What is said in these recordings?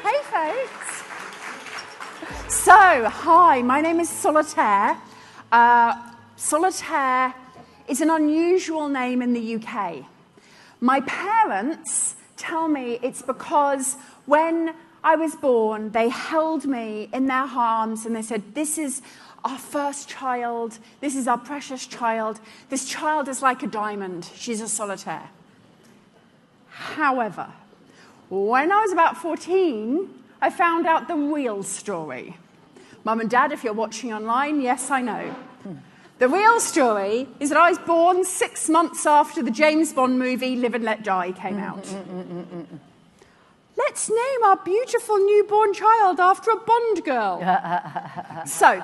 Hey, folks. So, hi, my name is Solitaire. Solitaire is an unusual name in the UK. My parents tell me it's because when I was born, they held me in their arms and they said, this is our first child, this is our precious child, this child is like a diamond, she's a solitaire. However, when I was about 14, I found out the real story. Mum and Dad, if you're watching online, yes, I know. The real story is that I was born 6 months after the James Bond movie Live and Let Die came out. Let's name our beautiful newborn child after a Bond girl. So,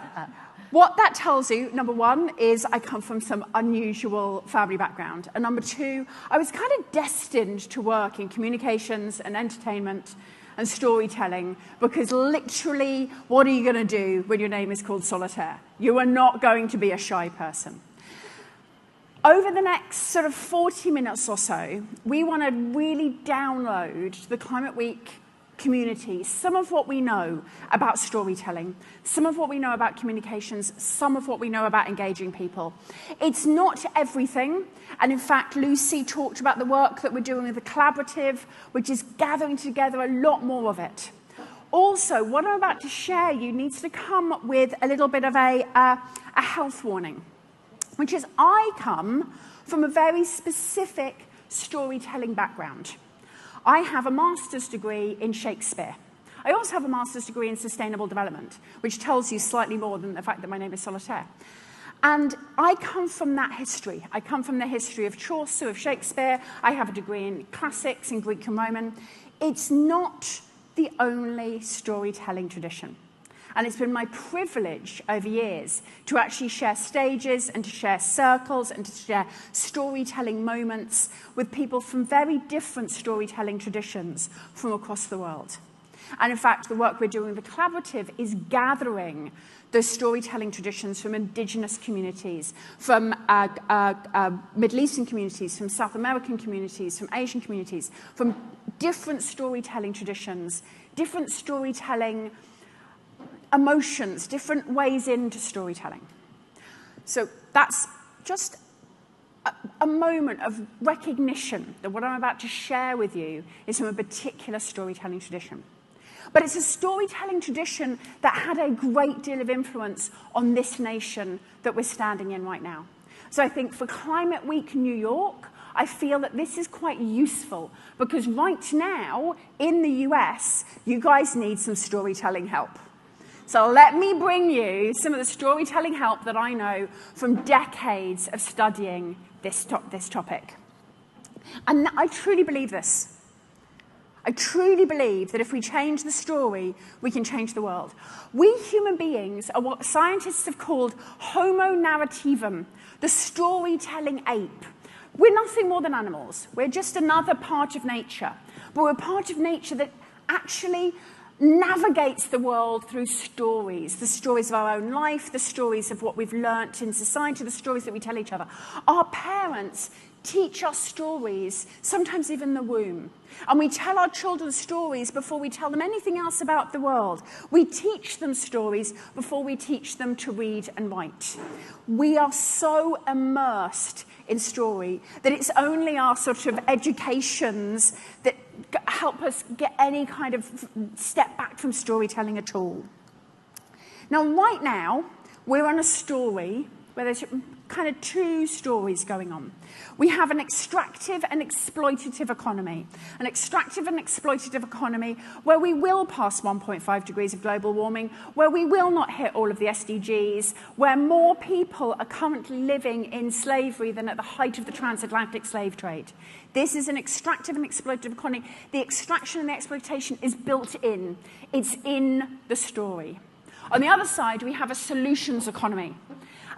what that tells you, number one, is I come from some unusual family background. And number two, I was kind of destined to work in communications and entertainment and storytelling, because literally, what are you going to do when your name is called Solitaire? You are not going to be a shy person. Over the next sort of 40 minutes or so, we want to really download the Climate Week community, some of what we know about storytelling, some of what we know about communications, some of what we know about engaging people. It's not everything, and in fact, Lucy talked about the work that we're doing with the collaborative, which is gathering together a lot more of it. Also, what I'm about to share you needs to come with a little bit of a health warning, which is I come from a very specific storytelling background. I have a master's degree in Shakespeare. I also have a master's degree in sustainable development, which tells you slightly more than the fact that my name is Solitaire. And I come from that history. I come from the history of Chaucer, of Shakespeare. I have a degree in classics, in Greek and Roman. It's not the only storytelling tradition. And it's been my privilege over years to actually share stages and to share circles and to share storytelling moments with people from very different storytelling traditions from across the world. And in fact, the work we're doing with the collaborative is gathering those storytelling traditions from indigenous communities, from Middle Eastern communities, from South American communities, from Asian communities, from different storytelling traditions, different storytelling emotions, different ways into storytelling. So that's just a moment of recognition that what I'm about to share with you is from a particular storytelling tradition. But it's a storytelling tradition that had a great deal of influence on this nation that we're standing in right now. So I think for Climate Week New York, I feel that this is quite useful because right now in the US, you guys need some storytelling help. So let me bring you some of the storytelling help that I know from decades of studying this topic. And I truly believe this. I truly believe that if we change the story, we can change the world. We human beings are what scientists have called Homo narrativum, the storytelling ape. We're nothing more than animals. We're just another part of nature. But we're a part of nature that actually navigates the world through stories, the stories of our own life, the stories of what we've learnt in society, the stories that we tell each other. Our parents teach us stories, sometimes even in the womb. And we tell our children stories before we tell them anything else about the world. We teach them stories before we teach them to read and write. We are so immersed in story that it's only our sort of educations that help us get any kind of step back from storytelling at all. Now, right now, we're on a story where there's kind of two stories going on. We have an extractive and exploitative economy. An extractive and exploitative economy where we will pass 1.5 degrees of global warming, where we will not hit all of the SDGs, where more people are currently living in slavery than at the height of the transatlantic slave trade. This is an extractive and exploitative economy. The extraction and the exploitation is built in. It's in the story. On the other side, we have a solutions economy.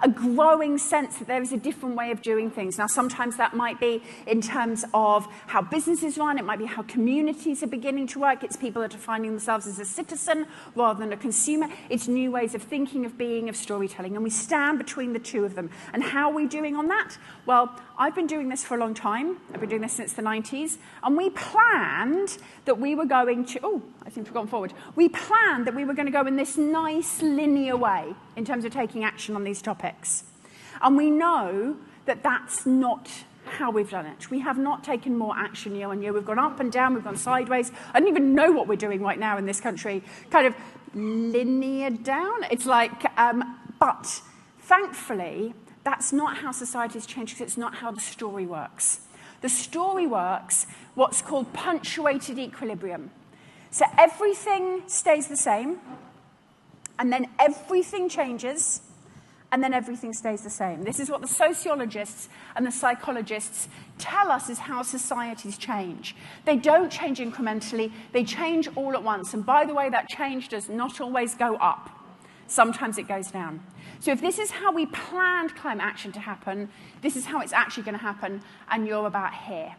a growing sense that there is a different way of doing things. Now, sometimes that might be in terms of how businesses run. It might be how communities are beginning to work. It's people that are finding themselves as a citizen rather than a consumer. It's new ways of thinking, of being, of storytelling. And we stand between the two of them. And how are we doing on that? Well, I've been doing this for a long time. I've been doing this since the 90s. And we planned that we were going to... Oh, I seem to have gone forward. We planned that we were going to go in this nice linear way in terms of taking action on these topics. And we know that that's not how we've done it. We have not taken more action year on year. We've gone up and down. We've gone sideways. I don't even know what we're doing right now in this country. Kind of linear down. It's like... but thankfully... that's not how society's changed, because it's not how the story works. The story works what's called punctuated equilibrium. So everything stays the same, and then everything changes, and then everything stays the same. This is what the sociologists and the psychologists tell us is how societies change. They don't change incrementally, they change all at once. And by the way, that change does not always go up. Sometimes it goes down. So if this is how we planned climate action to happen, this is how it's actually going to happen, and you're about here.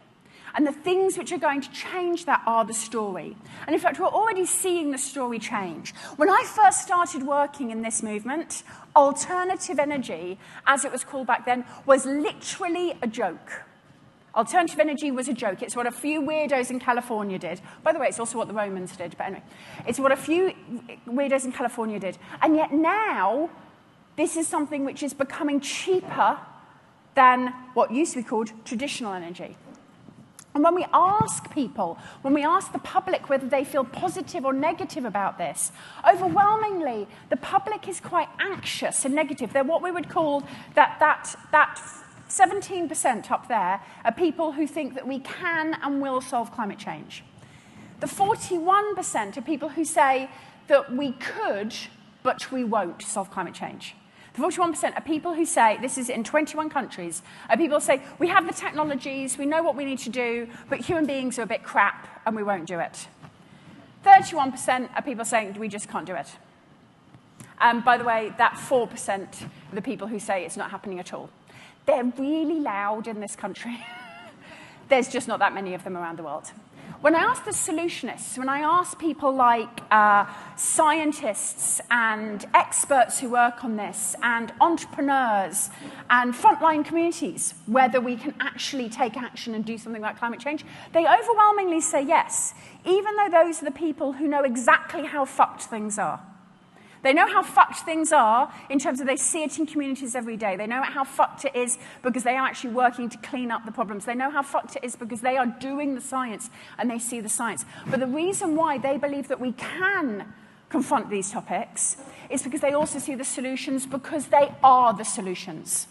And the things which are going to change that are the story. And in fact, we're already seeing the story change. When I first started working in this movement, alternative energy, as it was called back then, was literally a joke. Alternative energy was a joke. It's what a few weirdos in California did. By the way, it's also what the Romans did, but anyway. It's what a few weirdos in California did. And yet now, this is something which is becoming cheaper than what used to be called traditional energy. And when we ask people, when we ask the public whether they feel positive or negative about this, overwhelmingly, the public is quite anxious and negative. They're what we would call that 17% up there are people who think that we can and will solve climate change. The 41% are people who say that we could, but we won't solve climate change. The 41% are people who say, this is in 21 countries, are people who say, we have the technologies, we know what we need to do, but human beings are a bit crap and we won't do it. 31% are people saying, we just can't do it. And by the way, that 4% are the people who say it's not happening at all. They're really loud in this country. There's just not that many of them around the world. When I ask the solutionists, when I ask people like scientists and experts who work on this, and entrepreneurs and frontline communities, whether we can actually take action and do something about climate change, they overwhelmingly say yes, even though those are the people who know exactly how fucked things are. They know how fucked things are in terms of they see it in communities every day. They know how fucked it is because they are actually working to clean up the problems. They know how fucked it is because they are doing the science and they see the science. But the reason why they believe that we can confront these topics is because they also see the solutions, because they are the solutions.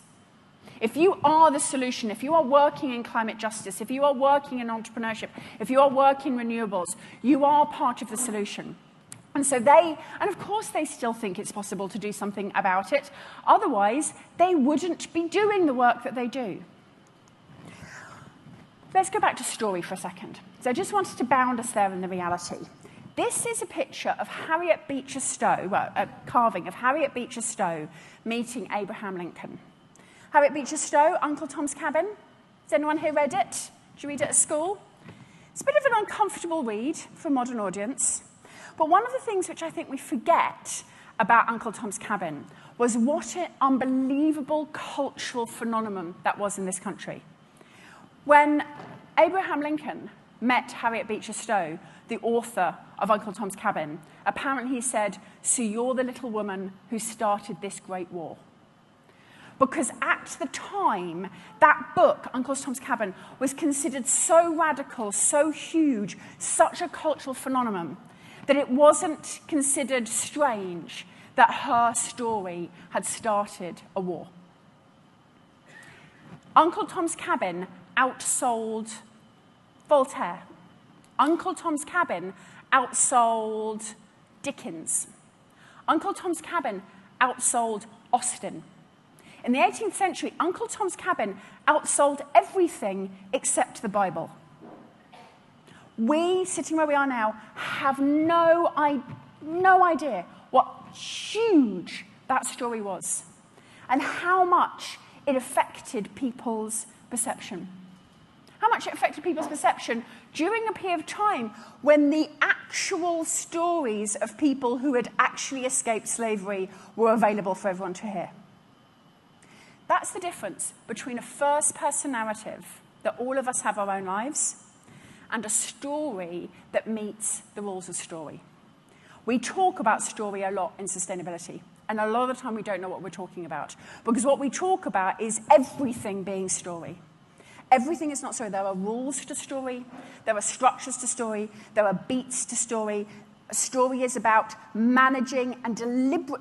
If you are the solution, if you are working in climate justice, if you are working in entrepreneurship, if you are working in renewables, you are part of the solution. And so and of course they still think it's possible to do something about it. Otherwise, they wouldn't be doing the work that they do. Let's go back to story for a second. So I just wanted to bound us there in the reality. This is a picture of Harriet Beecher Stowe, well, a carving of Harriet Beecher Stowe meeting Abraham Lincoln. Harriet Beecher Stowe, Uncle Tom's Cabin. Has anyone here read it? Did you read it at school? It's a bit of an uncomfortable read for a modern audience. But one of the things which I think we forget about Uncle Tom's Cabin was what an unbelievable cultural phenomenon that was in this country. When Abraham Lincoln met Harriet Beecher Stowe, the author of Uncle Tom's Cabin, apparently he said, "So you're the little woman who started this great war." Because at the time, that book, Uncle Tom's Cabin, was considered so radical, so huge, such a cultural phenomenon, that it wasn't considered strange that her story had started a war. Uncle Tom's Cabin outsold Voltaire. Uncle Tom's Cabin outsold Dickens. Uncle Tom's Cabin outsold Austen. In the 18th century, Uncle Tom's Cabin outsold everything except the Bible. We, sitting where we are now, have no idea what huge that story was. and how much it affected people's perception. How much it affected people's perception during a period of time when the actual stories of people who had actually escaped slavery were available for everyone to hear. That's the difference between a first-person narrative, that all of us have our own lives, and a story that meets the rules of story. We talk about story a lot in sustainability, and a lot of the time we don't know what we're talking about, because what we talk about is everything being story. Everything is not story. There are rules to story, there are structures to story, there are beats to story. A story is about managing and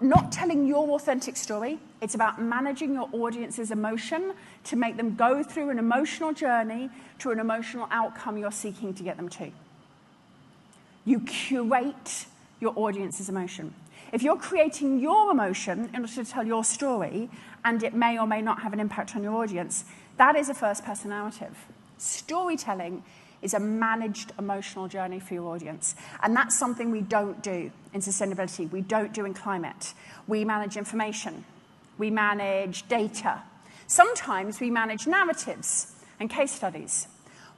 not telling your authentic story. It's about managing your audience's emotion to make them go through an emotional journey to an emotional outcome you're seeking to get them to. You curate your audience's emotion. If you're creating your emotion in order to tell your story, and it may or may not have an impact on your audience, that is a first-person narrative. Storytelling is a managed emotional journey for your audience. And that's something we don't do in sustainability. We don't do in climate. We manage information. We manage data. Sometimes we manage narratives and case studies.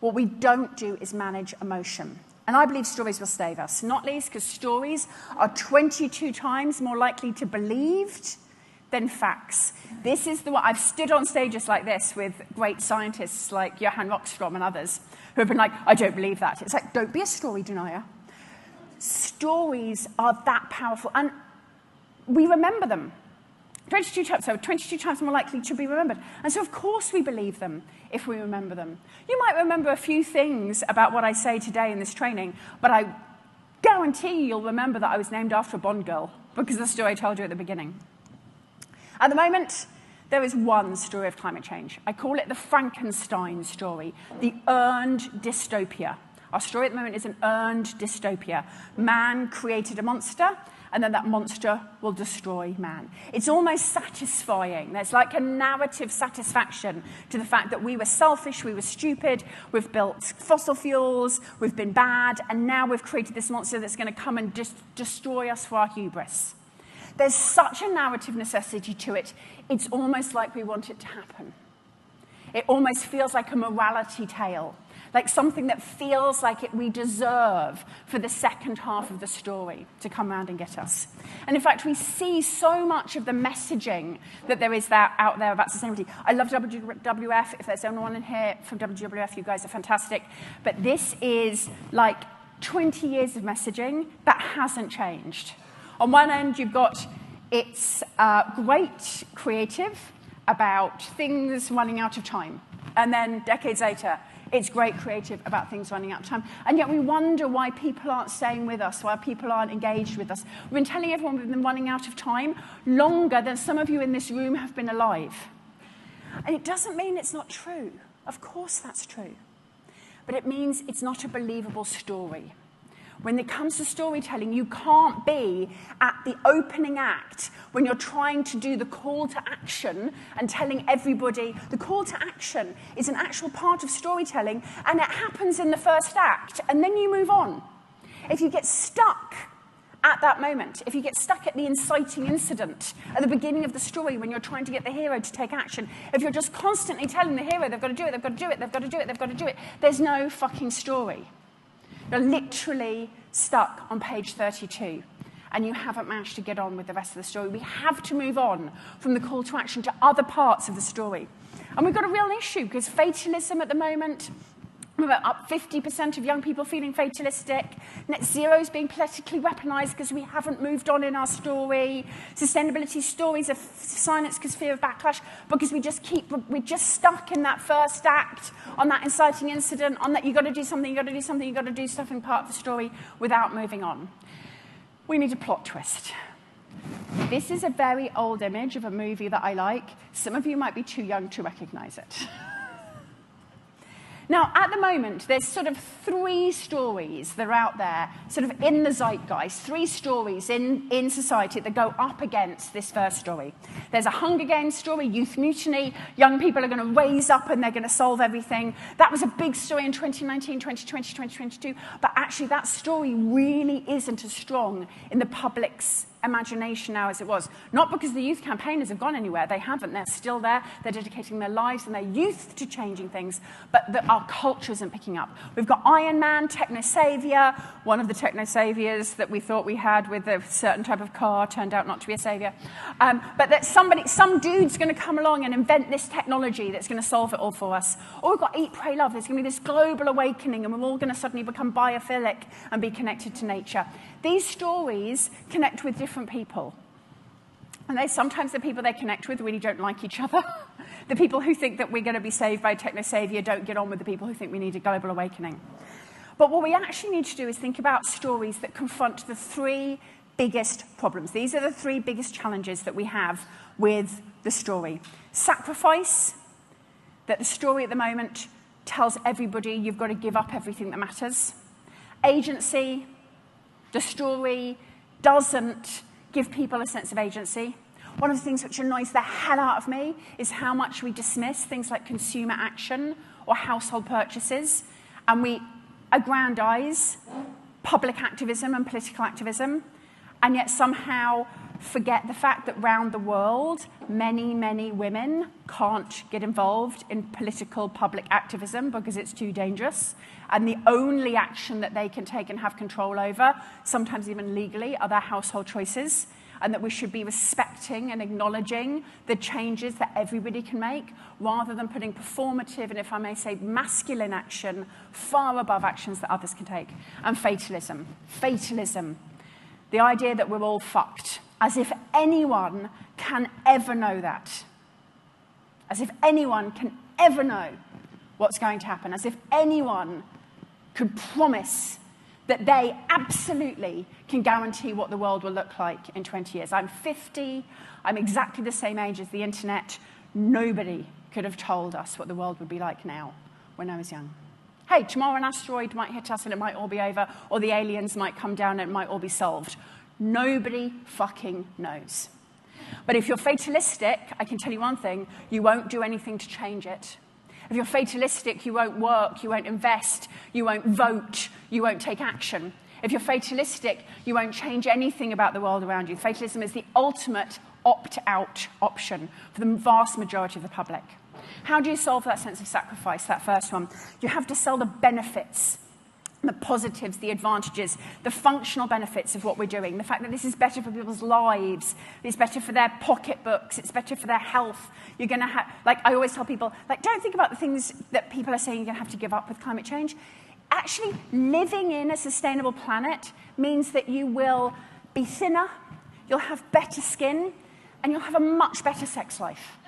What we don't do is manage emotion. And I believe stories will save us, not least because stories are 22 times more likely to be believed than facts. This is the one. I've stood on stages like this with great scientists like Johan Rockström and others who have been like, I don't believe that. It's like, don't be a story denier. Stories are that powerful, and we remember them. 22 times more likely to be remembered. And so, of course, we believe them if we remember them. You might remember a few things about what I say today in this training, but I guarantee you'll remember that I was named after a Bond girl because of the story I told you at the beginning. At the moment, there is one story of climate change. I call it the Frankenstein story, the earned dystopia. Our story at the moment is an earned dystopia. Man created a monster, and then that monster will destroy man. It's almost satisfying. There's like a narrative satisfaction to the fact that we were selfish, we were stupid, we've built fossil fuels, we've been bad, and now we've created this monster that's going to come and destroy us for our hubris. There's such a narrative necessity to it, it's almost like we want it to happen. It almost feels like a morality tale, like something that feels like we deserve for the second half of the story to come around and get us. And in fact, we see so much of the messaging that there is out there about sustainability. I love WWF. If there's anyone in here from WWF, you guys are fantastic. But this is like 20 years of messaging that hasn't changed. On one end, you've got it's great creative about things running out of time. And then decades later, it's great creative about things running out of time. And yet we wonder why people aren't staying with us, why people aren't engaged with us. We've been telling everyone we've been running out of time longer than some of you in this room have been alive. And it doesn't mean it's not true. Of course that's true. But it means it's not a believable story. When it comes to storytelling, you can't be at the opening act when you're trying to do the call to action and telling everybody the call to action is an actual part of storytelling and it happens in the first act and then you move on. If you get stuck at that moment, if you get stuck at the inciting incident at the beginning of the story when you're trying to get the hero to take action, if you're just constantly telling the hero they've got to do it, they've got to do it, they've got to do it, they've got to do it, there's no fucking story. You're literally stuck on page 32, and you haven't managed to get on with the rest of the story. We have to move on from the call to action to other parts of the story. And we've got a real issue, because fatalism at the moment, we're up 50% of young people feeling fatalistic. Net zero is being politically weaponized because we haven't moved on in our story. Sustainability stories are silenced because fear of backlash, because we're just stuck in that first act, on that inciting incident, on that you've got to do something, you've got to do something, you've got to do something part of the story without moving on. We need a plot twist. This is a very old image of a movie that I like. Some of you might be too young to recognize it. Now, at the moment, there's sort of three stories that are out there, sort of in the zeitgeist, three stories in society that go up against this first story. There's a Hunger Games story, youth mutiny, young people are going to raise up and they're going to solve everything. That was a big story in 2019, 2020, 2022, but actually that story really isn't as strong in the public's imagination now as it was. Not because the youth campaigners have gone anywhere. They haven't. They're still there. They're dedicating their lives and their youth to changing things. But our culture isn't picking up. We've got Iron Man, techno-savior. One of the techno-saviors that we thought we had with a certain type of car turned out not to be a savior. But that some dude's going to come along and invent this technology that's going to solve it all for us. Or we've got Eat, Pray, Love. There's going to be this global awakening, and we're all going to suddenly become biophilic and be connected to nature. These stories connect with different people. And sometimes the people they connect with really don't like each other. The people who think that we're going to be saved by a techno-savior don't get on with the people who think we need a global awakening. But what we actually need to do is think about stories that confront the three biggest problems. These are the three biggest challenges that we have with the story. Sacrifice, that the story at the moment tells everybody you've got to give up everything that matters. Agency, the story doesn't give people a sense of agency. One of the things which annoys the hell out of me is how much we dismiss things like consumer action or household purchases, and we aggrandize public activism and political activism, and yet somehow forget the fact that round the world, many, many women can't get involved in political public activism because it's too dangerous. And the only action that they can take and have control over, sometimes even legally, are their household choices. And that we should be respecting and acknowledging the changes that everybody can make, rather than putting performative and, if I may say, masculine action far above actions that others can take. And fatalism. Fatalism. The idea that we're all fucked. As if anyone can ever know that. As if anyone can ever know what's going to happen. As if anyone could promise that they absolutely can guarantee what the world will look like in 20 years. I'm 50. I'm exactly the same age as the internet. Nobody could have told us what the world would be like now when I was young. Hey, tomorrow an asteroid might hit us and it might all be over, or the aliens might come down and it might all be solved. Nobody fucking knows. But if you're fatalistic, I can tell you one thing, you won't do anything to change it. If you're fatalistic, you won't work, you won't invest, you won't vote, you won't take action. If you're fatalistic, you won't change anything about the world around you. Fatalism is the ultimate opt-out option for the vast majority of the public. How do you solve that sense of sacrifice, that first one? You have to sell the benefits, the positives, the advantages, the functional benefits of what we're doing. The fact that this is better for people's lives, it's better for their pocketbooks, it's better for their health. You're going to have, like I always tell people, like don't think about the things that people are saying you're going to have to give up with climate change. Actually, living in a sustainable planet means that you will be thinner, you'll have better skin, and you'll have a much better sex life.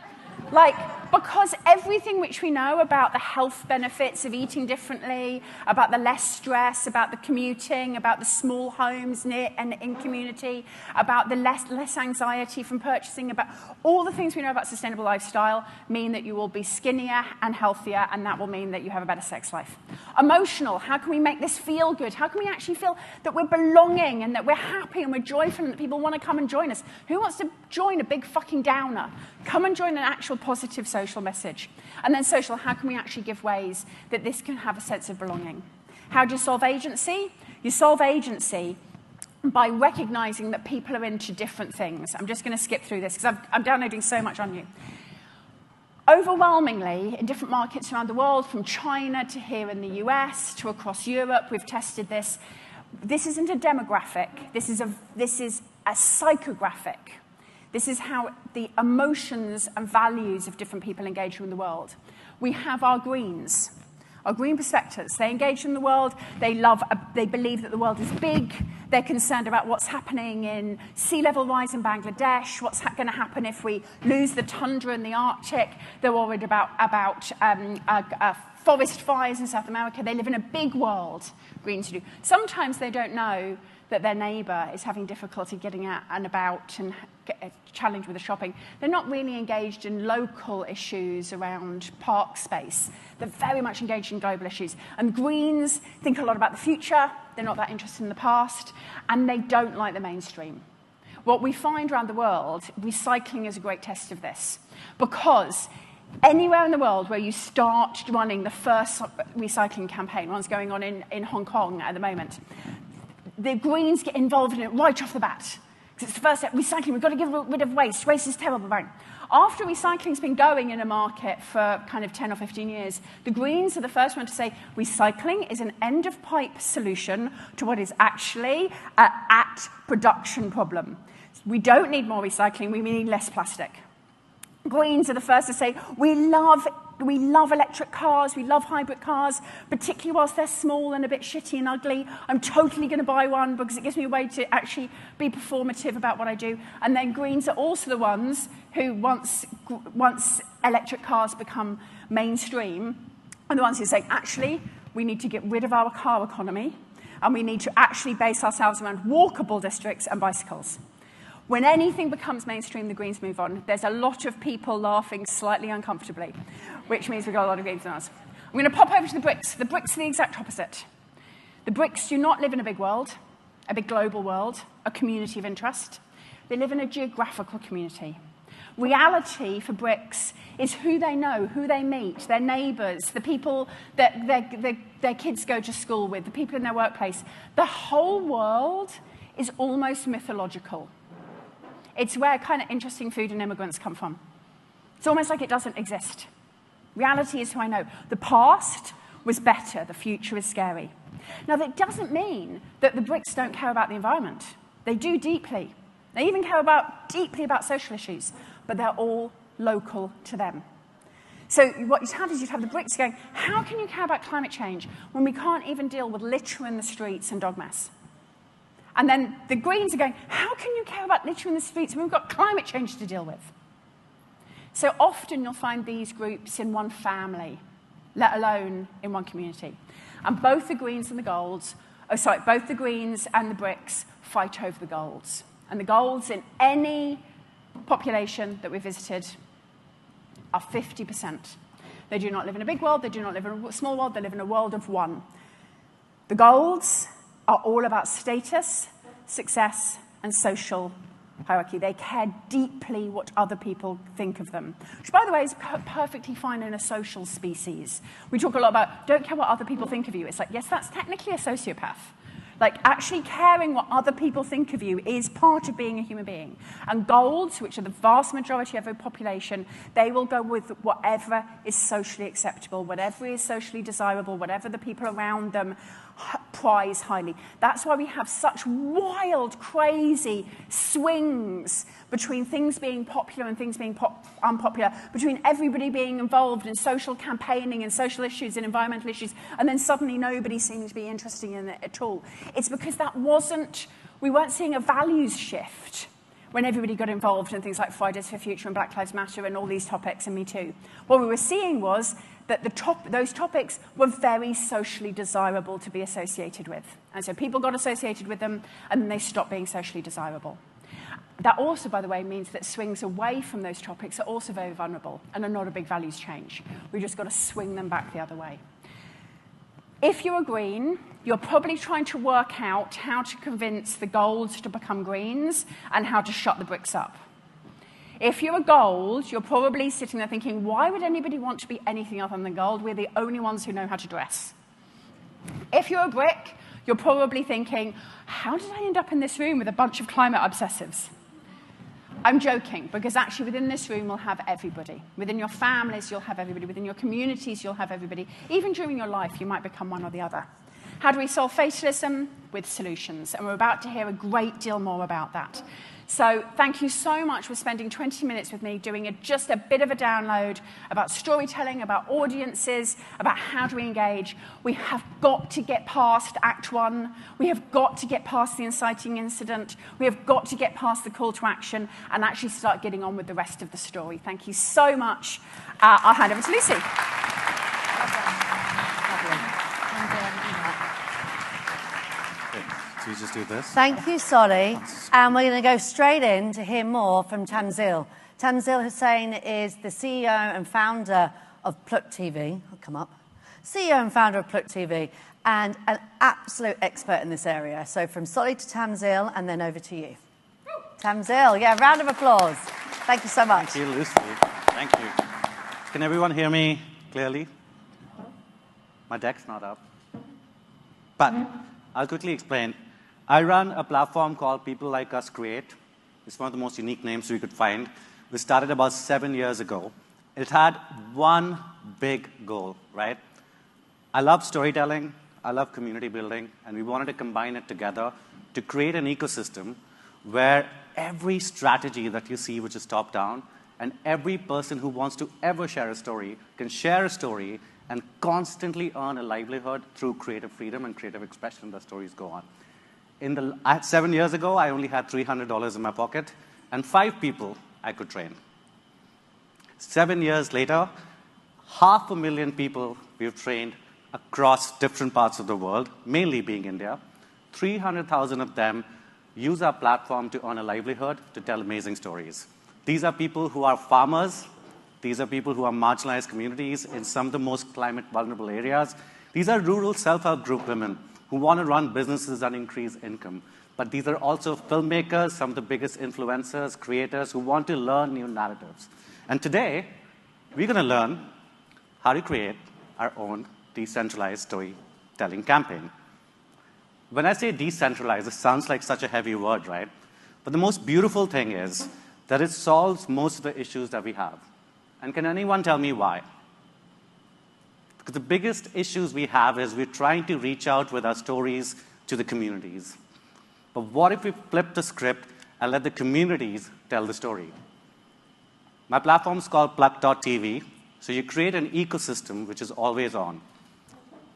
Because everything which we know about the health benefits of eating differently, about the less stress, about the commuting, about the small homes near and in community, about the less anxiety from purchasing, about all the things we know about sustainable lifestyle mean that you will be skinnier and healthier, and that will mean that you have a better sex life. Emotional, how can we make this feel good? How can we actually feel that we're belonging and that we're happy and we're joyful and that people want to come and join us? Who wants to join a big fucking downer? Come and join an actual positive social message. And then social, how can we actually give ways that this can have a sense of belonging? How do you solve agency? You solve agency by recognizing that people are into different things. I'm just going to skip through this because I'm downloading so much on you. Overwhelmingly, in different markets around the world, from China to here in the US to across Europe, we've tested this. This isn't a demographic. This is a psychographic. This is how the emotions and values of different people engage in the world. We have our greens, our green perspectives. They engage in the world. They believe that the world is big. They're concerned about what's happening in sea level rise in Bangladesh, what's going to happen if we lose the tundra in the Arctic. They're worried about forest fires in South America. They live in a big world, Greens do. Sometimes they don't know that their neighbour is having difficulty getting out and about and challenged with the shopping. They're not really engaged in local issues around park space. They're very much engaged in global issues. And Greens think a lot about the future. They're not that interested in the past. And they don't like the mainstream. What we find around the world, recycling is a great test of this. Because anywhere in the world where you start running the first recycling campaign, one's going on in Hong Kong at the moment, the Greens get involved in it right off the bat. Because it's the first step, recycling. We've got to get rid of waste. Waste is terrible, right? After recycling's been going in a market for kind of 10 or 15 years, the Greens are the first one to say recycling is an end-of-pipe solution to what is actually an at-production problem. We don't need more recycling, we need less plastic. Greens are the first to say we love electric cars, we love hybrid cars, particularly whilst they're small and a bit shitty and ugly. I'm totally going to buy one because it gives me a way to actually be performative about what I do. And then Greens are also the ones who, once electric cars become mainstream, are the ones who say, actually, we need to get rid of our car economy and we need to actually base ourselves around walkable districts and bicycles. When anything becomes mainstream, the Greens move on. There's a lot of people laughing slightly uncomfortably, which means we've got a lot of Greens on us. I'm going to pop over to the Brits. The Brits are the exact opposite. The Brits do not live in a big world, a big global world, a community of interest. They live in a geographical community. Reality for Brits is who they know, who they meet, their neighbours, the people that their kids go to school with, the people in their workplace. The whole world is almost mythological. It's where kind of interesting food and immigrants come from. It's almost like it doesn't exist. Reality is who I know. The past was better. The future is scary. Now, that doesn't mean that the Brits don't care about the environment. They do deeply. They even care deeply about social issues, but they're all local to them. So what you'd have is you'd have the Brits going, how can you care about climate change when we can't even deal with litter in the streets and dog mess? And then the Greens are going, how can you care about litter in the streets when we've got climate change to deal with? So often you'll find these groups in one family, let alone in one community. And both the Greens and the Golds, both the Greens and the Brits fight over the Golds. And the Golds in any population that we visited are 50%. They do not live in a big world, they do not live in a small world, they live in a world of one. The Golds are all about status, success, and social hierarchy. They care deeply what other people think of them, which, by the way, is perfectly fine in a social species. We talk a lot about don't care what other people think of you. It's like, yes, that's technically a sociopath. Like, actually caring what other people think of you is part of being a human being. And Golds, which are the vast majority of the population, they will go with whatever is socially acceptable, whatever is socially desirable, whatever the people around them prize highly. That's why we have such wild, crazy swings between things being popular and things being unpopular, between everybody being involved in social campaigning and social issues and environmental issues, and then suddenly nobody seems to be interested in it at all. It's because we weren't seeing a values shift when everybody got involved in things like Fridays for Future and Black Lives Matter and all these topics and Me Too. What we were seeing was that those topics were very socially desirable to be associated with. And so people got associated with them, and then they stopped being socially desirable. That also, by the way, means that swings away from those topics are also very vulnerable and are not a big values change. We've just got to swing them back the other way. If you're a Green, you're probably trying to work out how to convince the Golds to become Greens and how to shut the Brits up. If you're a Gold, you're probably sitting there thinking, why would anybody want to be anything other than Gold? We're the only ones who know how to dress. If you're a Brick, you're probably thinking, how did I end up in this room with a bunch of climate obsessives? I'm joking, because actually within this room we'll have everybody. Within your families, you'll have everybody. Within your communities, you'll have everybody. Even during your life, you might become one or the other. How do we solve fatalism? With solutions. And we're about to hear a great deal more about that. So thank you so much for spending 20 minutes with me doing just a bit of a download about storytelling, about audiences, about how do we engage. We have got to get past Act 1. We have got to get past the inciting incident. We have got to get past the call to action and actually start getting on with the rest of the story. Thank you so much. I'll hand over to Lucy. So you just do this. Thank you, Solly. And we're going to go straight in to hear more from Tanzil. Tanzil Hussain is the CEO and founder of Pluk TV. I'll come up. CEO and founder of Pluk TV and an absolute expert in this area. So from Solly to Tanzil and then over to you. Tanzil, yeah, round of applause. Thank you so much. Thank you, Lucy. Thank you. Can everyone hear me clearly? My deck's not up. But I'll quickly explain. I run a platform called People Like Us Create. It's one of the most unique names we could find. We started about 7 years ago. It had one big goal, right? I love storytelling, I love community building, and we wanted to combine it together to create an ecosystem where every strategy that you see, which is top-down, and every person who wants to ever share a story can share a story and constantly earn a livelihood through creative freedom and creative expression that stories go on. 7 years ago, I only had $300 in my pocket and 5 people I could train. 7 years later, 500,000 people we've trained across different parts of the world, mainly being India. 300,000 of them use our platform to earn a livelihood, to tell amazing stories. These are people who are farmers. These are people who are marginalized communities in some of the most climate vulnerable areas. These are rural self-help group women who want to run businesses and increase income. But these are also filmmakers, some of the biggest influencers, creators who want to learn new narratives. And today, we're going to learn how to create our own decentralized storytelling campaign. When I say decentralized, it sounds like such a heavy word, right? But the most beautiful thing is that it solves most of the issues that we have. And can anyone tell me why? Because the biggest issues we have is we're trying to reach out with our stories to the communities. But what if we flip the script and let the communities tell the story? My platform is called Plug.tv, so you create an ecosystem which is always on.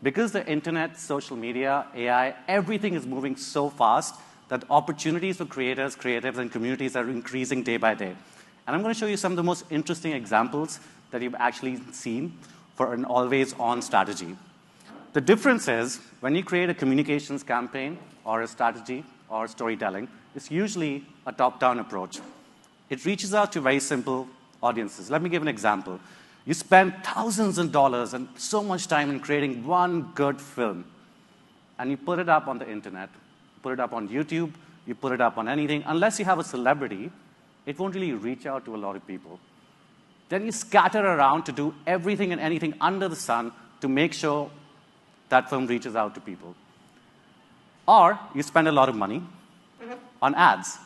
Because the internet, social media, AI, everything is moving so fast that opportunities for creators, creatives, and communities are increasing day by day. And I'm going to show you some of the most interesting examples that you've actually seen for an always-on strategy. The difference is, when you create a communications campaign or a strategy or storytelling, it's usually a top-down approach. It reaches out to very simple audiences. Let me give an example. You spend thousands of dollars and so much time in creating one good film, and you put it up on the internet, put it up on YouTube, you put it up on anything. Unless you have a celebrity, it won't really reach out to a lot of people. Then you scatter around to do everything and anything under the sun to make sure that film reaches out to people. Or you spend a lot of money on ads.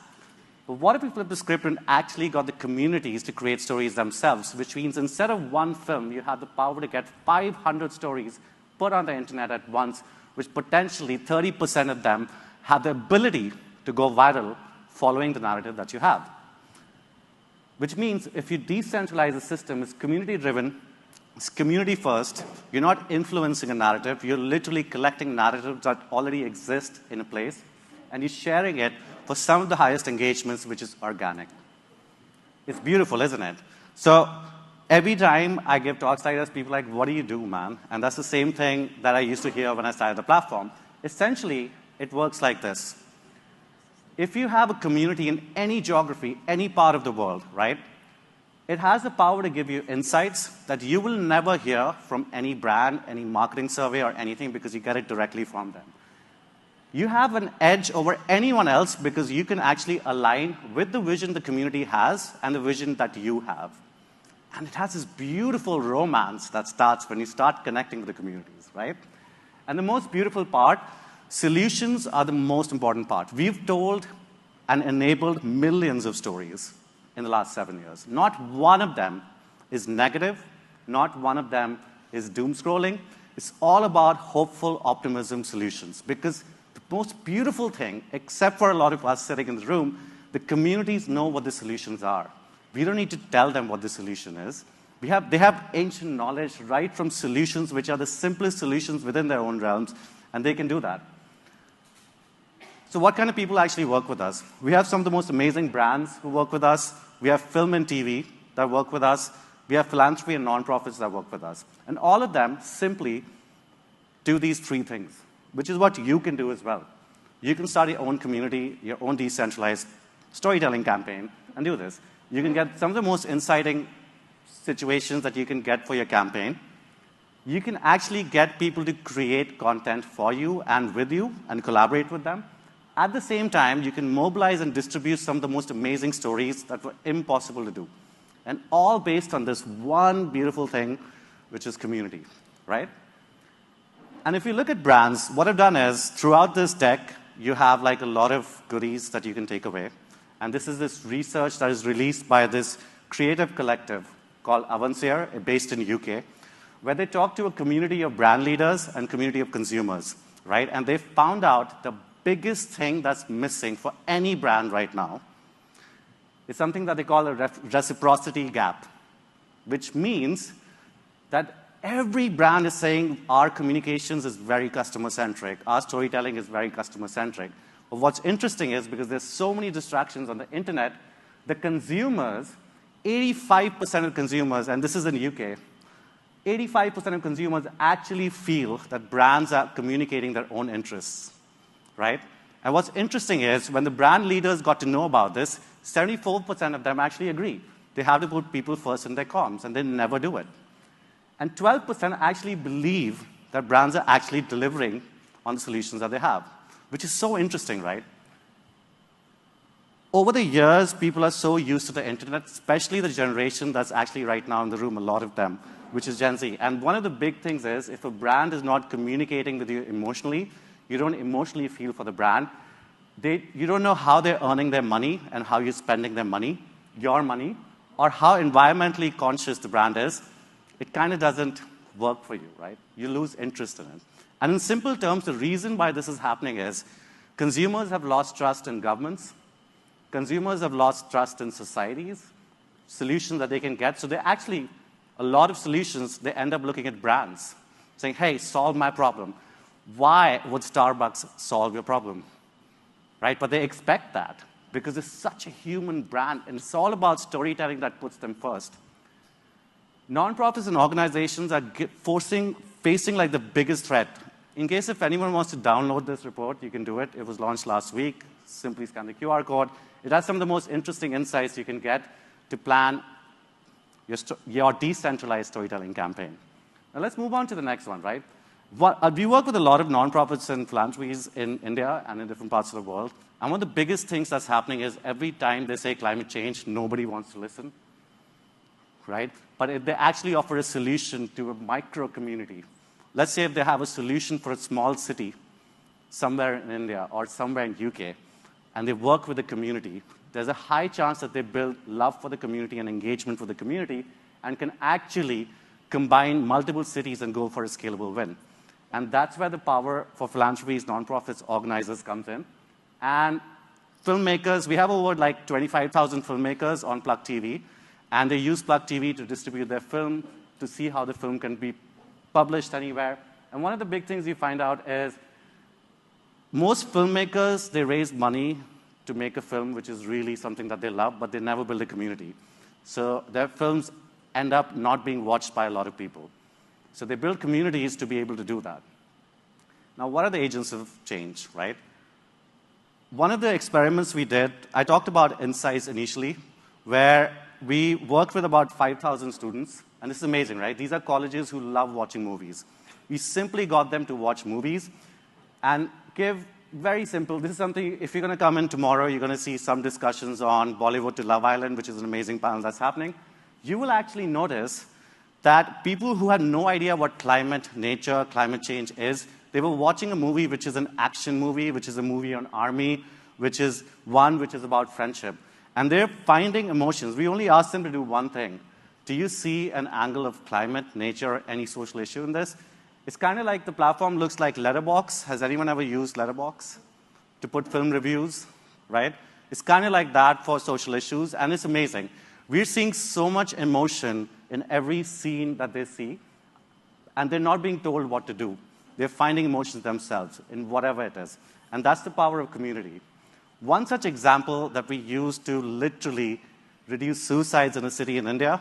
But what if we flip the script and actually got the communities to create stories themselves, which means instead of one film, you have the power to get 500 stories put on the internet at once, which potentially 30% of them have the ability to go viral following the narrative that you have. Which means if you decentralize the system, it's community-driven, it's community-first, you're not influencing a narrative, you're literally collecting narratives that already exist in a place, and you're sharing it for some of the highest engagements, which is organic. It's beautiful, isn't it? So every time I give talks like this, people are like, what do you do, man? And that's the same thing that I used to hear when I started the platform. Essentially, it works like this. If you have a community in any geography, any part of the world, right, it has the power to give you insights that you will never hear from any brand, any marketing survey, or anything, because you get it directly from them. You have an edge over anyone else because you can actually align with the vision the community has and the vision that you have. And it has this beautiful romance that starts when you start connecting with the communities, right? And the most beautiful part, solutions are the most important part. We've told and enabled millions of stories in the last 7 years. Not one of them is negative. Not one of them is doom scrolling. It's all about hopeful optimism solutions, because the most beautiful thing, except for a lot of us sitting in the room, the communities know what the solutions are. We don't need to tell them what the solution is. They have ancient knowledge right from solutions, which are the simplest solutions within their own realms, and they can do that. So what kind of people actually work with us? We have some of the most amazing brands who work with us. We have film and TV that work with us. We have philanthropy and nonprofits that work with us. And all of them simply do these 3 things, which is what you can do as well. You can start your own community, your own decentralized storytelling campaign, and do this. You can get some of the most inciting situations that you can get for your campaign. You can actually get people to create content for you and with you and collaborate with them. At the same time, you can mobilize and distribute some of the most amazing stories that were impossible to do. And all based on this one beautiful thing, which is community, right? And if you look at brands, what I've done is, throughout this deck, you have like a lot of goodies that you can take away. And this is this research that is released by this creative collective called Organiser, based in UK, where they talk to a community of brand leaders and community of consumers, right? And they found out the biggest thing that's missing for any brand right now is something that they call a reciprocity gap, which means that every brand is saying our communications is very customer-centric, our storytelling is very customer-centric. But what's interesting is, because there's so many distractions on the internet, the consumers, 85% of consumers, and this is in the UK, 85% of consumers actually feel that brands are communicating their own interests, right? And what's interesting is, when the brand leaders got to know about this, 74% of them actually agree. They have to put people first in their comms, and they never do it. And 12% actually believe that brands are actually delivering on the solutions that they have, which is so interesting, right? Over the years, people are so used to the internet, especially the generation that's actually right now in the room, a lot of them, which is Gen Z. And one of the big things is, if a brand is not communicating with you emotionally, you don't emotionally feel for the brand, you don't know how they're earning their money and how you're spending their money, your money, or how environmentally conscious the brand is, it kind of doesn't work for you, right? You lose interest in it. And in simple terms, the reason why this is happening is consumers have lost trust in governments, consumers have lost trust in societies, solutions that they can get. So they actually, a lot of solutions, they end up looking at brands, saying, hey, solve my problem. Why would Starbucks solve your problem? Right? But they expect that because it's such a human brand, and it's all about storytelling that puts them first. Nonprofits and organizations are facing like the biggest threat. In case if anyone wants to download this report, you can do it. It was launched last week. Simply scan the QR code. It has some of the most interesting insights you can get to plan your decentralized storytelling campaign. Now let's move on to the next one, right? We work with a lot of nonprofits and philanthropies in India and in different parts of the world. And one of the biggest things that's happening is every time they say climate change, nobody wants to listen, right? But if they actually offer a solution to a micro community, let's say if they have a solution for a small city somewhere in India or somewhere in UK, and they work with the community, there's a high chance that they build love for the community and engagement for the community and can actually combine multiple cities and go for a scalable win. And that's where the power for philanthropies, nonprofits, organizers comes in. And filmmakers, we have over like 25,000 filmmakers on Plug TV, and they use Plug TV to distribute their film, to see how the film can be published anywhere. And one of the big things you find out is most filmmakers, they raise money to make a film, which is really something that they love, but they never build a community. So their films end up not being watched by a lot of people. So they build communities to be able to do that. Now, what are the agents of change, right? One of the experiments we did, I talked about Insights initially, where we worked with about 5,000 students. And this is amazing, right? These are colleges who love watching movies. We simply got them to watch movies and give very simple, this is something, if you're going to come in tomorrow, you're going to see some discussions on Bollywood to Love Island, which is an amazing panel that's happening. You will actually notice that people who had no idea what climate, nature, climate change is, they were watching a movie which is an action movie, which is a movie on army, which is one which is about friendship. And they're finding emotions. We only asked them to do one thing. Do you see an angle of climate, nature, or any social issue in this? It's kind of like the platform looks like Letterboxd. Has anyone ever used Letterboxd to put film reviews, right? It's kind of like that for social issues, and it's amazing. We're seeing so much emotion in every scene that they see, and they're not being told what to do. They're finding emotions themselves in whatever it is. And that's the power of community. One such example that we use to literally reduce suicides in a city in India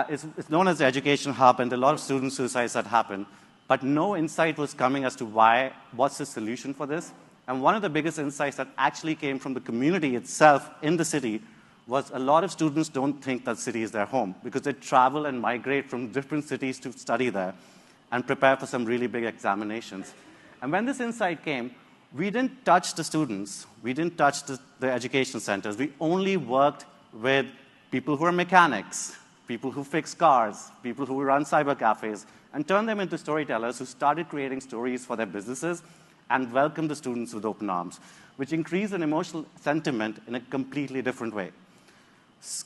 is known as the Education Hub, and there are a lot of student suicides that happen. But no insight was coming as to what's the solution for this. And one of the biggest insights that actually came from the community itself in the city was a lot of students don't think that city is their home because they travel and migrate from different cities to study there and prepare for some really big examinations. And when this insight came, we didn't touch the students. We didn't touch the education centers. We only worked with people who are mechanics, people who fix cars, people who run cyber cafes, and turned them into storytellers who started creating stories for their businesses and welcome the students with open arms, which increase an emotional sentiment in a completely different way.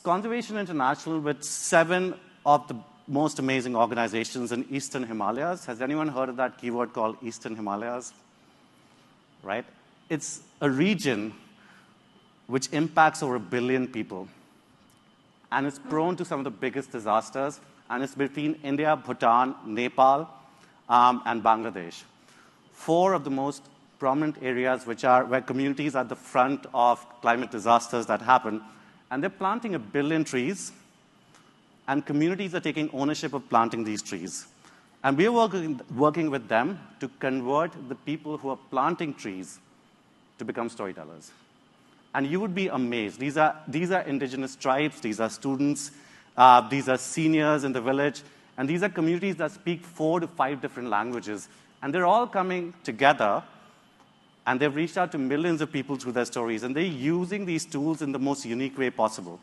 Conservation International, with 7 of the most amazing organizations in Eastern Himalayas. Has anyone heard of that keyword called Eastern Himalayas? Right? It's a region which impacts over 1 billion people. And it's prone to some of the biggest disasters. And it's between India, Bhutan, Nepal, and Bangladesh. 4 of the most prominent areas where communities are at the front of climate disasters that happen. And they're planting 1 billion trees. And communities are taking ownership of planting these trees. And we're working with them to convert the people who are planting trees to become storytellers. And you would be amazed. These are indigenous tribes. These are students. These are seniors in the village. And these are communities that speak 4 to 5 different languages. And they're all coming together. And they've reached out to millions of people through their stories. And they're using these tools in the most unique way possible.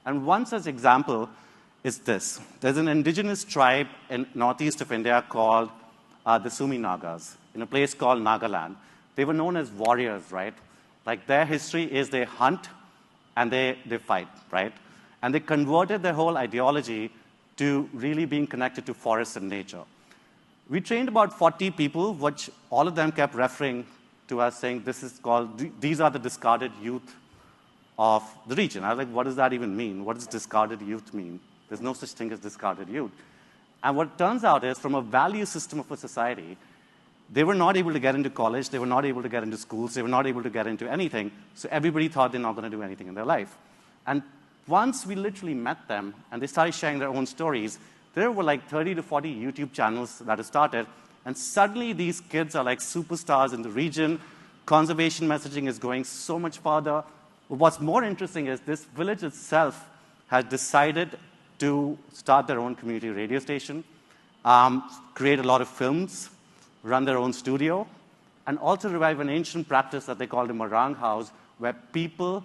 And one such example is this. There's an indigenous tribe in northeast of India called the Sumi Nagas, in a place called Nagaland. They were known as warriors, right? Like, their history is they hunt and they fight, right? And they converted their whole ideology to really being connected to forests and nature. We trained about 40 people, which all of them kept referring to us, saying these are the discarded youth of the region. I was like, what does that even mean? What does discarded youth mean? There's no such thing as discarded youth. And what it turns out is, from a value system of a society, they were not able to get into college, they were not able to get into schools, they were not able to get into anything, so everybody thought they're not going to do anything in their life. And once we literally met them, and they started sharing their own stories, there were like 30 to 40 YouTube channels that had started, and suddenly these kids are like superstars in the region. Conservation messaging is going so much farther. But what's more interesting is this village itself has decided to start their own community radio station, create a lot of films, run their own studio, and also revive an ancient practice that they call the Marang House, where people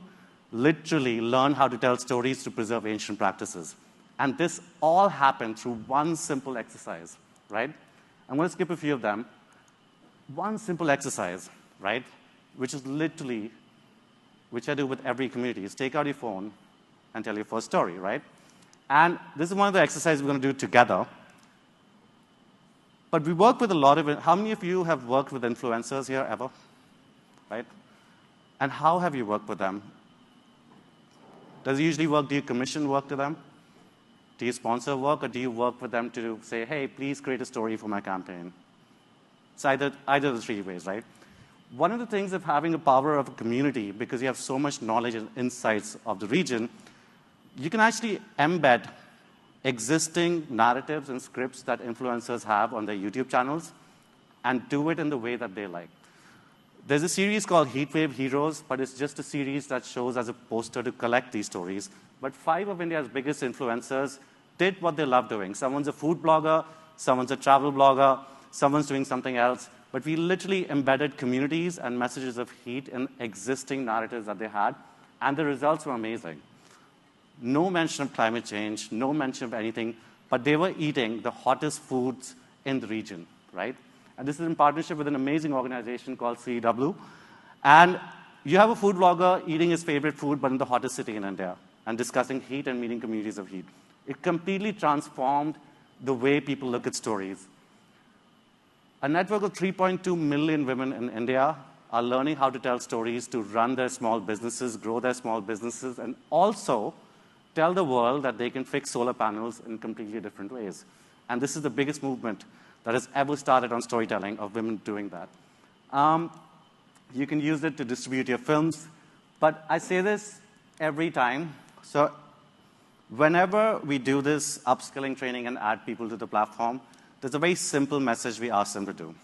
literally learn how to tell stories to preserve ancient practices. And this all happened through one simple exercise, right? I'm going to skip a few of them. One simple exercise, right, which is literally, which I do with every community, is take out your phone and tell your first story, right? And this is one of the exercises we're going to do together. But we work with a lot of it. How many of you have worked with influencers here ever? Right? And how have you worked with them? Does it usually work? Do you commission work to them? Do you sponsor work, or do you work with them to say, hey, please create a story for my campaign? It's either of the 3 ways, right? One of the things of having a power of a community, because you have so much knowledge and insights of the region, you can actually embed existing narratives and scripts that influencers have on their YouTube channels and do it in the way that they like. There's a series called Heatwave Heroes, but it's just a series that shows as a poster to collect these stories. But 5 of India's biggest influencers did what they love doing. Someone's a food blogger, someone's a travel blogger, someone's doing something else. But we literally embedded communities and messages of heat in existing narratives that they had, and the results were amazing. No mention of climate change, no mention of anything, but they were eating the hottest foods in the region, right? And this is in partnership with an amazing organization called CEW. And you have a food blogger eating his favorite food, but in the hottest city in India, and discussing heat and meeting communities of heat. It completely transformed the way people look at stories. A network of 3.2 million women in India are learning how to tell stories to run their small businesses, grow their small businesses, and also tell the world that they can fix solar panels in completely different ways. And this is the biggest movement that has ever started on storytelling, of women doing that. You can use it to distribute your films, but I say this every time. So whenever we do this upskilling training and add people to the platform, there's a very simple message we ask them to do,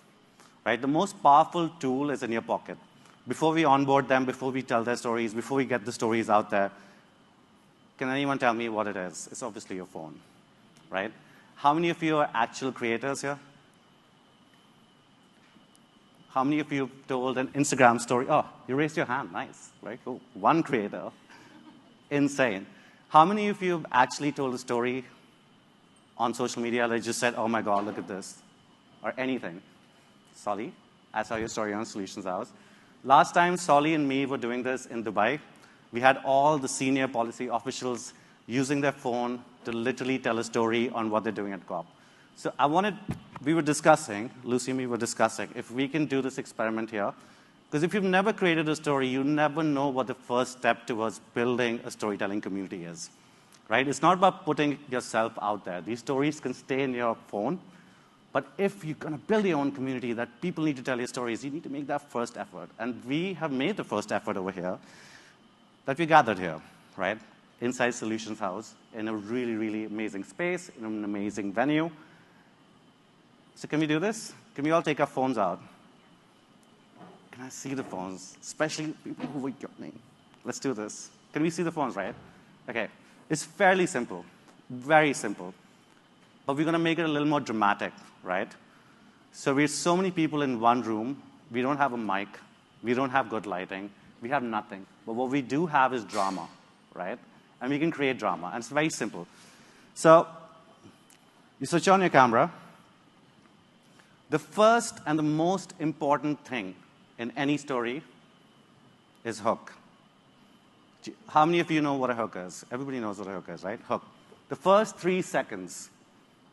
right? The most powerful tool is in your pocket. Before we onboard them, before we tell their stories, before we get the stories out there, can anyone tell me what it is? It's obviously your phone, right? How many of you are actual creators here? How many of you have told an Instagram story? Oh, you raised your hand. Nice. Very cool. One creator. Insane. How many of you have actually told a story on social media that just said, oh my God, look at this? Or anything? Sully? I saw your story on Solutions House. Last time, Solly and me were doing this in Dubai. We had all the senior policy officials using their phone to literally tell a story on what they're doing at COP. So we were discussing, Lucy and me were discussing, if we can do this experiment here. Because if you've never created a story, you never know what the first step towards building a storytelling community is. Right? It's not about putting yourself out there. These stories can stay in your phone. But if you're going to build your own community that people need to tell your stories, you need to make that first effort. And we have made the first effort over here that we gathered here, right? Inside Solutions House, in a really, really amazing space, in an amazing venue. So can we do this? Can we all take our phones out? Can I see the phones? Especially people who are yawning. Let's do this. Can we see the phones, right? Okay. It's fairly simple. Very simple. But we're going to make it a little more dramatic, right? So we're so many people in one room. We don't have a mic. We don't have good lighting. We have nothing. But what we do have is drama, right? And we can create drama. And it's very simple. So you switch on your camera. The first and the most important thing in any story is hook. How many of you know what a hook is? Everybody knows what a hook is, right? Hook. The first 3 seconds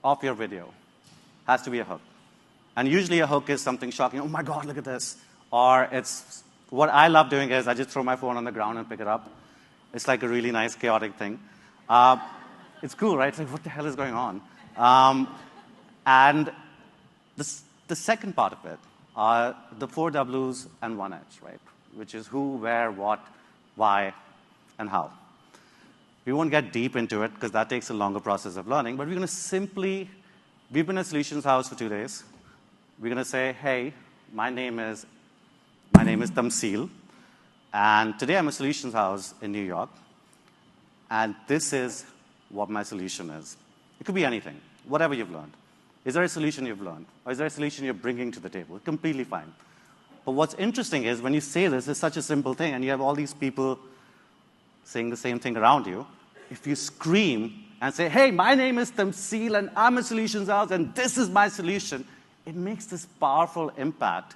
of your video has to be a hook. And usually a hook is something shocking. Oh my God, look at this. Or it's, what I love doing is I just throw my phone on the ground and pick it up. It's like a really nice, chaotic thing. It's cool, right? It's like, what the hell is going on? And the second part of it are the 4 W's and 1 H, right? Which is who, where, what, why, and how. We won't get deep into it because that takes a longer process of learning, but we're going to simply, we've been at Solutions House for 2 days. We're going to say, hey, my name is Tamsil, and today I'm at Solutions House in New York, and this is what my solution is. It could be anything, whatever you've learned. Is there a solution you've learned? Or is there a solution you're bringing to the table? Completely fine. But what's interesting is when you say this, it's such a simple thing, and you have all these people saying the same thing around you. If you scream and say, hey, my name is Tamsil, and I'm a Solutions House, and this is my solution, it makes this powerful impact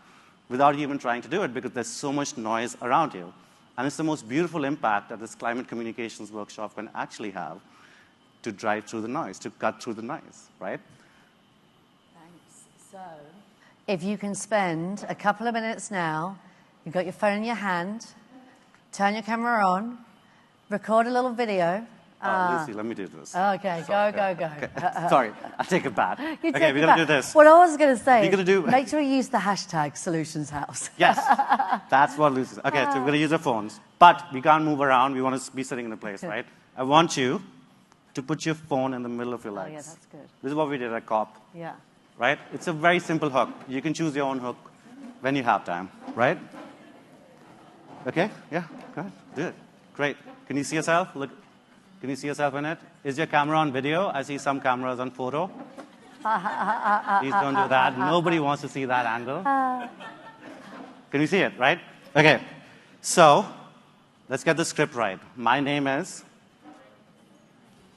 without you even trying to do it because there's so much noise around you. And it's the most beautiful impact that this climate communications workshop can actually have to drive through the noise, to cut through the noise, right? Thanks. So, if you can spend a couple of minutes now, you've got your phone in your hand, turn your camera on, record a little video. Lucy, let me do this. Okay, Sorry. go. Okay. Sorry, I take it back. You Okay, we're going to do this. What I was going to say We're gonna is do... make sure you use the hashtag Solutions House. Yes, that's what Lucy... Okay, so we're going to use our phones. But we can't move around. We want to be sitting in a place, right? I want you to put your phone in the middle of your legs. Oh, yeah, that's good. This is what we did at COP. Yeah. Right? It's a very simple hook. You can choose your own hook when you have time, right? Okay? Yeah, go ahead. Do it. Great. Can you see yourself? Look. Can you see yourself in it? Is your camera on video? I see some cameras on photo. Please don't do that. Nobody wants to see that angle. Can you see it, right? Okay. So, let's get the script right. My name is,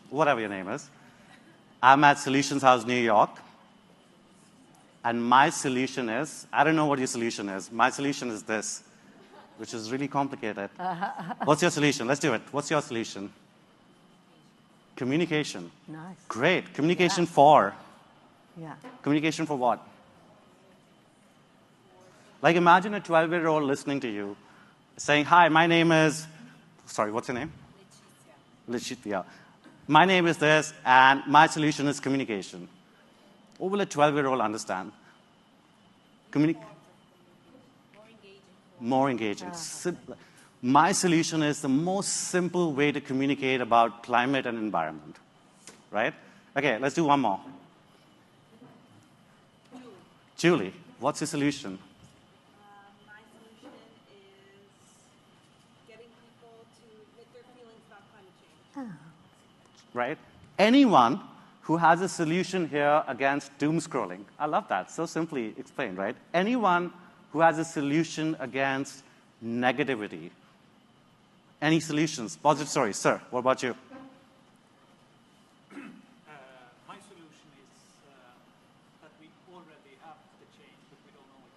whatever your name is. I'm at Solutions House, New York. And my solution is, I don't know what your solution is. My solution is this, which is really complicated. What's your solution? Let's do it. What's your solution? Communication. Nice. Great. Communication for? Yeah. Communication for what? Like imagine a 12-year-old listening to you saying, hi, my name is, sorry, what's your name? Letitia. My name is this, and my solution is communication. What will a 12-year-old understand? More engaging. My solution is the most simple way to communicate about climate and environment, right? Okay, let's do one more. Julie, what's your solution? My solution is getting people to admit their feelings about climate change. Right? Anyone who has a solution here against doom scrolling. I love that. So simply explained, right? Anyone who has a solution against negativity. Any solutions? Positive stories. Sir, what about you? My solution is that we already have the change, but we don't know it.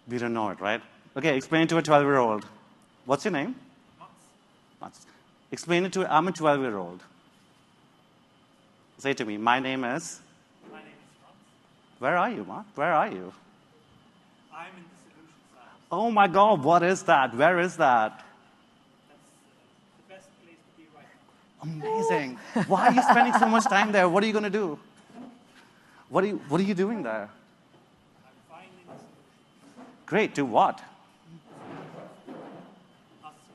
We don't know it, right? Okay, explain it to a 12-year-old. What's your name? Mats. Explain it to, I'm a 12-year-old. Say to me, my name is? My name is Mats. Where are you, Mats? Where are you? I'm in the solutions lab. Oh my God, what is that? Where is that? That's the best place to be right now. Amazing. Why are you spending so much time there? What are you going to do? What are you doing there? I'm finding the solutions. Great, to what? Us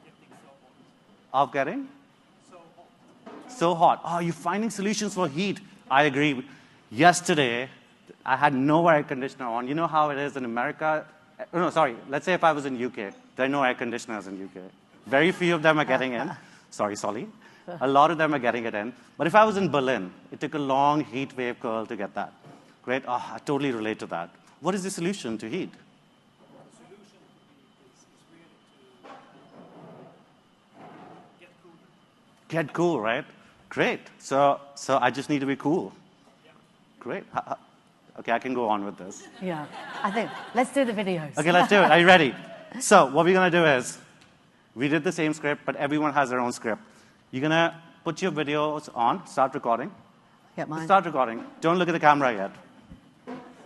getting so hot. Of getting? So hot. So hot. Oh, you're finding solutions for heat. I agree. Yesterday, I had no air conditioner on. You know how it is in America? No, sorry. Let's say if I was in UK, there are no air conditioners in UK. Very few of them are getting in. Sorry, Solly. A lot of them are getting it in. But if I was in Berlin, it took a long heat wave curl to get that. Great. Oh, I totally relate to that. What is the solution to heat? The solution is really to get cooler. Get cool, right? Great. So I just need to be cool. Yeah. Great. Okay, I can go on with this. Yeah. I think, let's do the videos. Okay, let's do it. Are you ready? So what we're going to do is, we did the same script, but everyone has their own script. You're going to put your videos on, start recording. Get mine. Start recording. Don't look at the camera yet.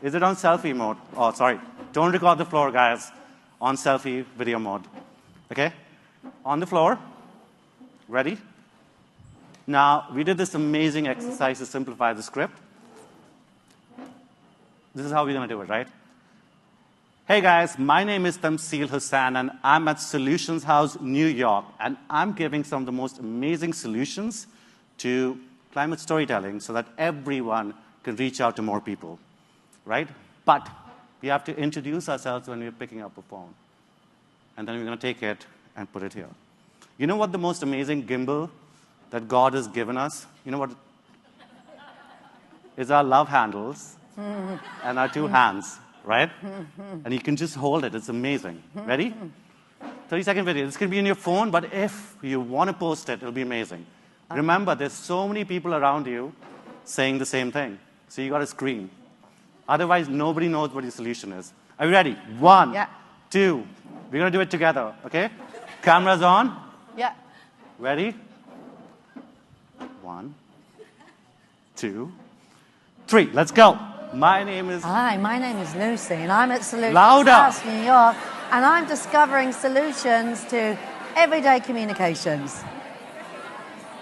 Is it on selfie mode? Oh, sorry. Don't record the floor, guys. On selfie video mode. Okay? On the floor. Ready? Now, we did this amazing exercise to simplify the script. This is how we're going to do it, right? Hey guys, my name is Tamsil Hussain and I'm at Solutions House, New York, and I'm giving some of the most amazing solutions to climate storytelling so that everyone can reach out to more people, right? But we have to introduce ourselves when we're picking up a phone. And then we're going to take it and put it here. You know what the most amazing gimbal that God has given us? You know what? Is our love handles and our two hands. Right? And you can just hold it. It's amazing. Ready? 30-second video. This can be in your phone, but if you want to post it, it'll be amazing. Remember, there's so many people around you saying the same thing. So you got to scream. Otherwise, nobody knows what your solution is. Are you ready? 1, 2. We're going to do it together, okay? Cameras on. Yeah. Ready? 1, 2, 3. Let's go. My name is... Hi, my name is Lucy, and I'm at Solutions Louder. House, New York, and I'm discovering solutions to everyday communications.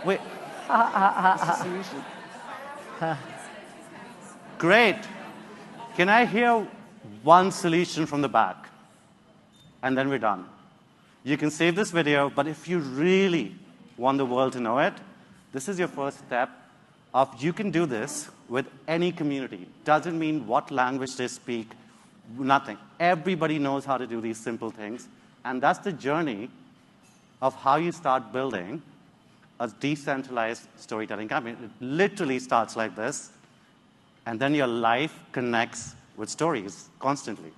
Wait. What's the solution? Great. Can I hear one solution from the back? And then we're done. You can save this video, but if you really want the world to know it, this is your first step of you can do this with any community. Doesn't mean what language they speak, nothing. Everybody knows how to do these simple things. And that's the journey of how you start building a decentralized storytelling campaign. It literally starts like this, and then your life connects with stories constantly.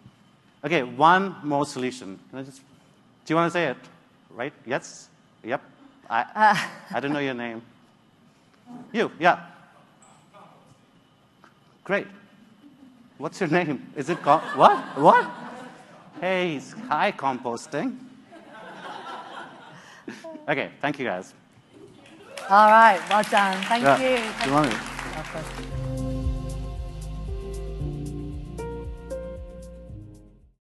Okay, one more solution. Do you want to say it? Right? Yes? Yep. I don't know your name. You, yeah. Great. What's your name? Is it what? What? Hey, hi, composting. Okay, thank you guys. All right, well done. Thank you. Do you want me? Of course.